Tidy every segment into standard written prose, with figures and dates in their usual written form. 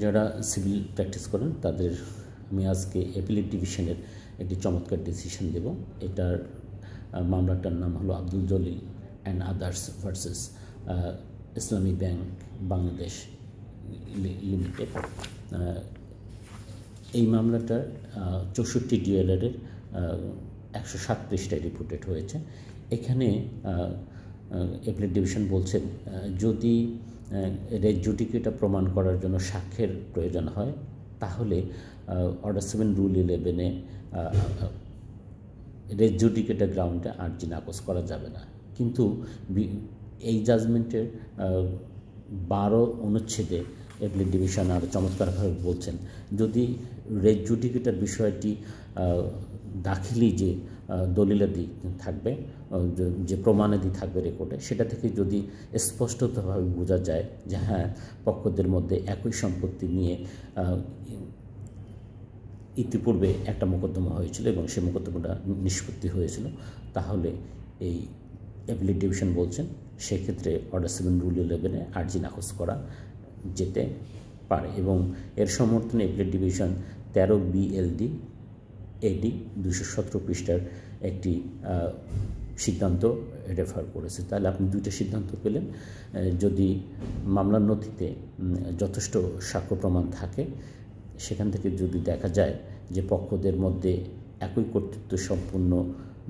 যারা civil practice করেন তাদের আমি আজকে অ্যাপিলেট ডিভিশনের একটি চমৎকার ডিসিশন দেব। এটার মামলাটার নাম হলো Abdul Jalil and others versus Islami bank Bangladesh limited. এই মামলাটার 64 ডিএলআরের 107 পৃষ্ঠায় রিপোর্টেড হয়েছে। এখানে অ্যাপিলেট ডিভিশন বলছেন যদি রেজ জুডিকেটা প্রমাণ করার জন্য সাক্ষ্যের প্রয়োজন হয় তাহলে অর্ডার 7 রুল 11-এ রেজ জুডিকেটা গ্রাউন্ডে আর্জি নাকচ করা যাবে না। কিন্তু এই জাজমেন্টের 12 অনুচ্ছেদে অ্যাপিলেট ডিভিশন আরও চমৎকারভাবে বলছেন যদি রেজ জুডিকেটার বিষয়টি দাখিলি যে দলিলাদি থাকবে, যে প্রমাণাদি থাকবে রেকর্ডে, সেটা থেকে যদি স্পষ্টতভাবে বোঝা যায় যে হ্যাঁ পক্ষদের মধ্যে একই সম্পত্তি নিয়ে ইতিপূর্বে একটা মোকদ্দমা হয়েছিল এবং সেই মোকদ্দমাটা নিষ্পত্তি হয়েছিল, তাহলে এই অ্যাপিলেট ডিভিশন বলছেন সেক্ষেত্রে অর্ডার 7 রুল 11-এ আর্জি নাকচ করা যেতে পারে। এবং এর সমর্থনে অ্যাপিলেট ডিভিশন 13 BLD AD 217 পৃষ্ঠার একটি সিদ্ধান্ত রেফার করেছে। তাহলে আপনি দুইটা সিদ্ধান্ত পেলেন। যদি মামলার নথিতে যথেষ্ট সাক্ষ্য প্রমাণ থাকে, সেখান থেকে যদি দেখা যায় যে পক্ষদের মধ্যে একই কর্তৃত্ব সম্পন্ন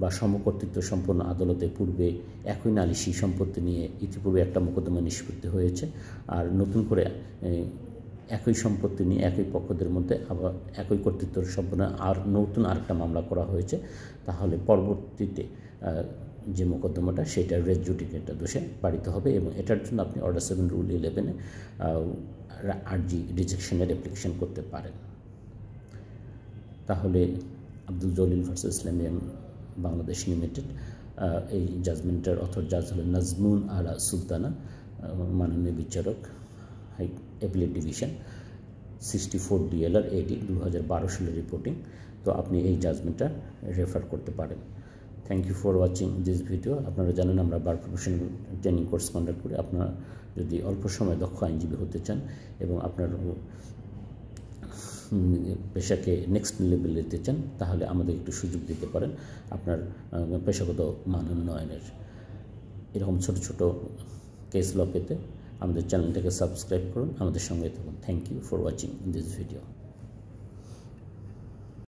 বা সমকর্তৃত্ব সম্পন্ন আদালতে পূর্বে একই নালিশি সম্পত্তি নিয়ে ইতিপূর্বে একটা মোকদ্দমা নিষ্পত্তি হয়েছে, আর নতুন করে একই সম্পত্তি নিয়ে একই পক্ষদের মধ্যে আবার একই কর্তৃত্ব সম্পন্ন আর নতুন আরেকটা মামলা করা হয়েছে, তাহলে পরবর্তীতে যে মোকদ্দমাটা সেটা রেজ জুডিকেটা দোষে পালিত হবে এবং এটার জন্য আপনি অর্ডার 7 রুল 11-এ আর্জি রিজেকশনের অ্যাপ্লিকেশন করতে পারেন। তাহলে আব্দুল জলিল ভার্সেস ইসলামী ব্যাংক বাংলাদেশ লিমিটেড, এই জাজমেন্টের অথর জাজ হলেন নাজমুন আলা সুলতানা, মাননীয় বিচারক অ্যাপিলেট ডিভিশন, 64 DLR AD 2012 সালের রিপোর্টিং। তো আপনি এই জাজমেন্টটা রেফার করতে পারেন। Thank you for watching this video. আপনারা জানেন আমরা bar professional training course conduct করি। আপনারা যদি অল্প সময় দক্ষ আইনজীবী হতে চান এবং আপনার পেশাকে নেক্সট লেভেলে নিতে চান, তাহলে আমাদের একটু সুযোগ দিতে পারেন আপনার পেশাগত মান উন্নয়নের। এরকম ছোট ছোট কেস ল পেতে আমাদের চ্যানেলটাকে সাবস্ক্রাইব করুন, আমাদের সঙ্গে থাকুন। Thank you for watching this video.